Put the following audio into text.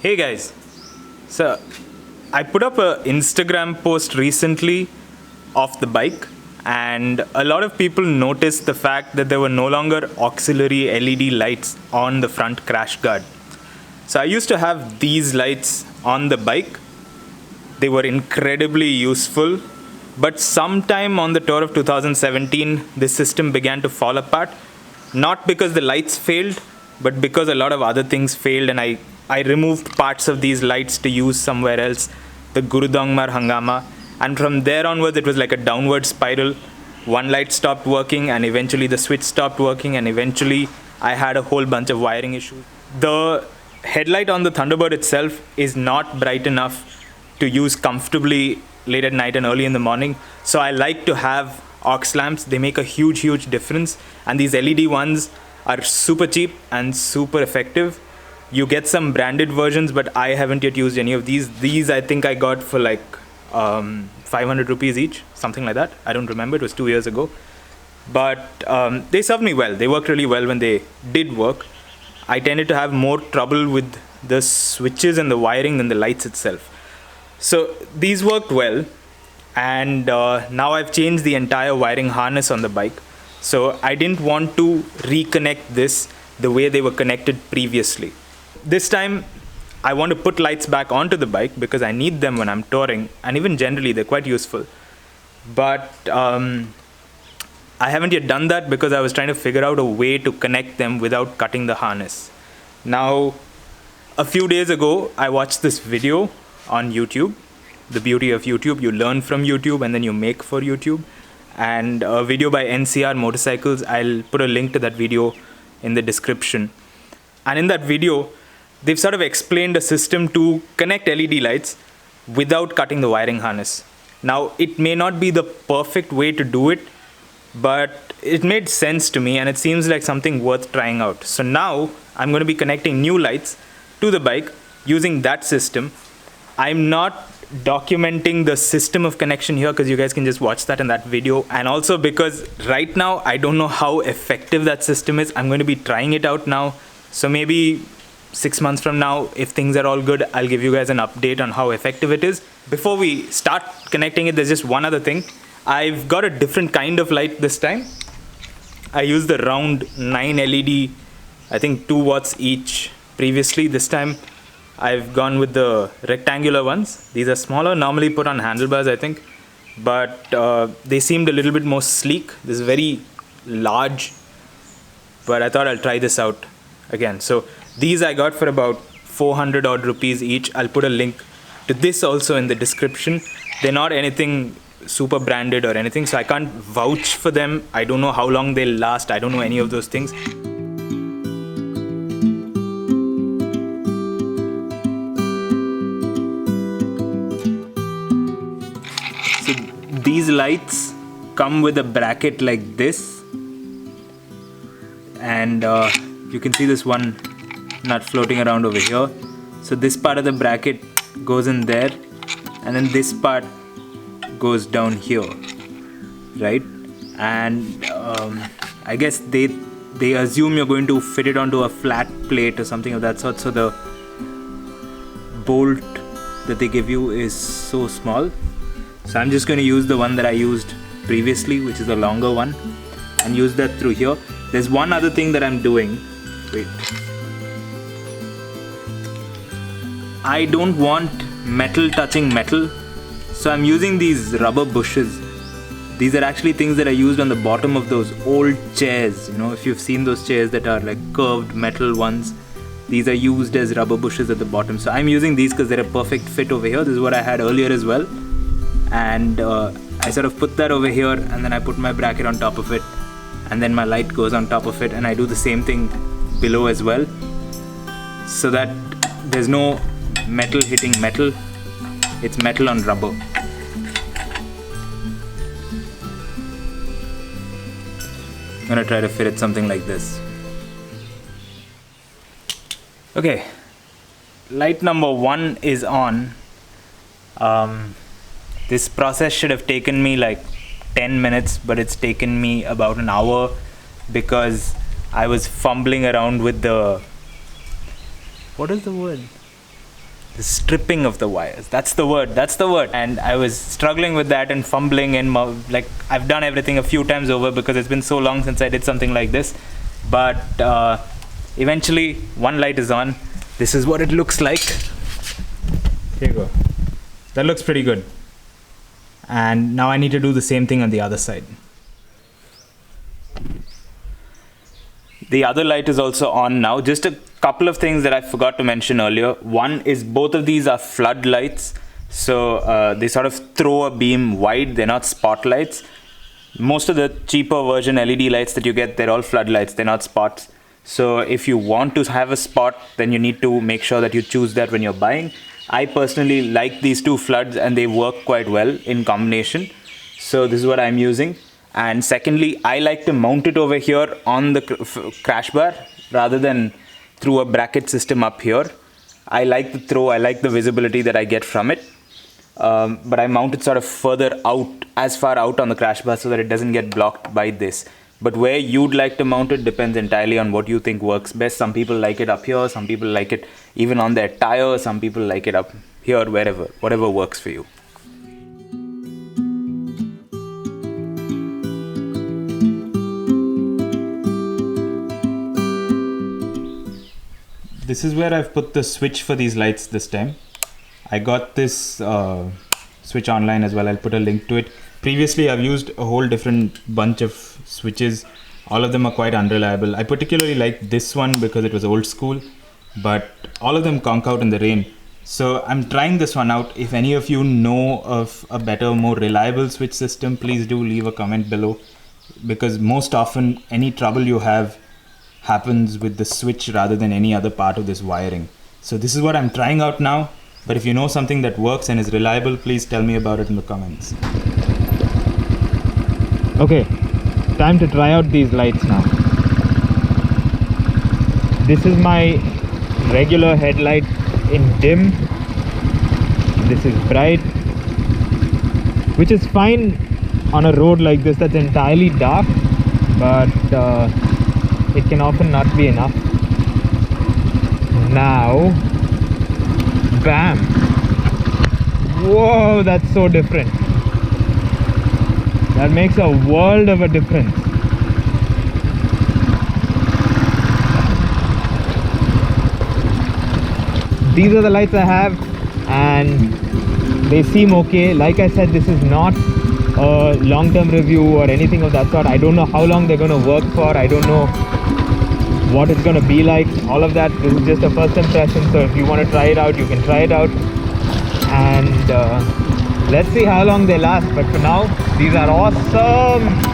Hey guys, so I put up a Instagram post recently of the bike, and a lot of people noticed the fact that there were no longer auxiliary LED lights on the front crash guard. So I used to have these lights on the bike. They were incredibly useful, but sometime on the tour of 2017 this system began to fall apart, not because the lights failed, but because a lot of other things failed, and I removed parts of these lights to use somewhere else, the Gurudongmar Hangama, and from there onwards it was like a downward spiral. One light stopped working, and eventually the switch stopped working, and eventually I had a whole bunch of wiring issues. The headlight on the Thunderbird itself is not bright enough to use comfortably late at night and early in the morning, so I like to have AUX lamps. They make a huge difference, and these LED ones are super cheap and super effective. You get some branded versions, but I haven't yet used any of these. These I think I got for like 500 rupees each, something like that. I don't remember, it was 2 years ago. But they served me well. They worked really well when they did work. I tended to have more trouble with the switches and the wiring than the lights itself. So these worked well, and now I've changed the entire wiring harness on the bike. So I didn't want to reconnect this the way they were connected previously. This time I want to put lights back onto the bike because I need them when I'm touring, and even generally they're quite useful. But I haven't yet done that because I was trying to figure out a way to connect them without cutting the harness. Now, a few days ago I watched this video on YouTube. The beauty of YouTube, you learn from YouTube and then you make for YouTube. And a video by NCR Motorcycles, I'll put a link to that video in the description. And in that video, they've sort of explained a system to connect LED lights without cutting the wiring harness. Now, it may not be the perfect way to do it, but it made sense to me and it seems like something worth trying out. So now I'm going to be connecting new lights to the bike using that system. I'm not documenting the system of connection here because you guys can just watch that in that video, and also because right now I don't know how effective that system is. I'm going to be trying it out now, so maybe 6 months from now, if things are all good, I'll give you guys an update on how effective it is. Before we start connecting it, there's just one other thing. I've got a different kind of light this time. I used the round 9 LED, I think 2 watts each previously. This time I've gone with the rectangular ones. These are smaller, normally put on handlebars I think, but they seemed a little bit more sleek. This is very large, but I thought I'll try this out again. So these I got for about 400 odd rupees each. I'll put a link to this also in the description. They're not anything super branded or anything, so I can't vouch for them. I don't know how long they'll last. I don't know any of those things. So these lights come with a bracket like this, and you can see this one nut floating around over here. So this part of the bracket goes in there, and then this part goes down here, right? And I guess they assume you're going to fit it onto a flat plate or something of that sort, so the bolt that they give you is so small. So I'm just going to use the one that I used previously, which is a longer one, and use that through here. There's one other thing that I'm doing. Wait. I don't want metal touching metal, so I'm using these rubber bushes. These are actually things that I used on the bottom of those old chairs. You know, if you've seen those chairs that are like curved metal ones, these are used as rubber bushes at the bottom. So I'm using these because they're a perfect fit over here. This is what I had earlier as well. And I sort of put that over here, and then I put my bracket on top of it, and then my light goes on top of it, and I do the same thing below as well, so that there's no metal hitting metal. It's metal on rubber. I'm gonna try to fit it something like this. Okay, light number 1 is on. This process should have taken me like 10 minutes, but it's taken me about an hour because I was fumbling around with the, what is the word? The stripping of the wires. That's the word. And I was struggling with that and fumbling, and like I've done everything a few times over because it's been so long since I did something like this. But eventually, one light is on. This is what it looks like. Here you go. That looks pretty good. And now I need to do the same thing on the other side. The other light is also on now. Just a couple of things that I forgot to mention earlier. One is both of these are floodlights. So they sort of throw a beam wide. They're not spotlights. Most of the cheaper version LED lights that you get, they're all floodlights. They're not spots. So if you want to have a spot, then you need to make sure that you choose that when you're buying. I personally like these two floods and they work quite well in combination. So this is what I'm using. And secondly, I like to mount it over here on the crash bar rather than through a bracket system up here. I like the throw, I like the visibility that I get from it. But I mount it sort of further out, as far out on the crash bar so that it doesn't get blocked by this. But where you'd like to mount it depends entirely on what you think works best. Some people like it up here, some people like it even on their tire, some people like it up here, wherever, whatever works for you. This is where I've put the switch for these lights this time. I got this switch online as well. I'll put a link to it. Previously, I've used a whole different bunch of switches. All of them are quite unreliable. I particularly like this one because it was old school, but all of them conk out in the rain. So I'm trying this one out. If any of you know of a better, more reliable switch system, please do leave a comment below, because most often any trouble you have happens with the switch rather than any other part of this wiring. So this is what I'm trying out now. But if you know something that works and is reliable, please tell me about it in the comments. Okay, time to try out these lights now. This is my regular headlight in dim. This is bright, which is fine on a road like this that's entirely dark, but it can often not be enough. Now, bam! Whoa, that's so different. That makes a world of a difference. These are the lights I have, and they seem okay. Like I said, this is not a long-term review or anything of that sort. I don't know how long they're going to work for. I don't know what it's going to be like. All of that, this is just a first impression. So if you want to try it out, you can try it out. And let's see how long they last. But for now, these are awesome.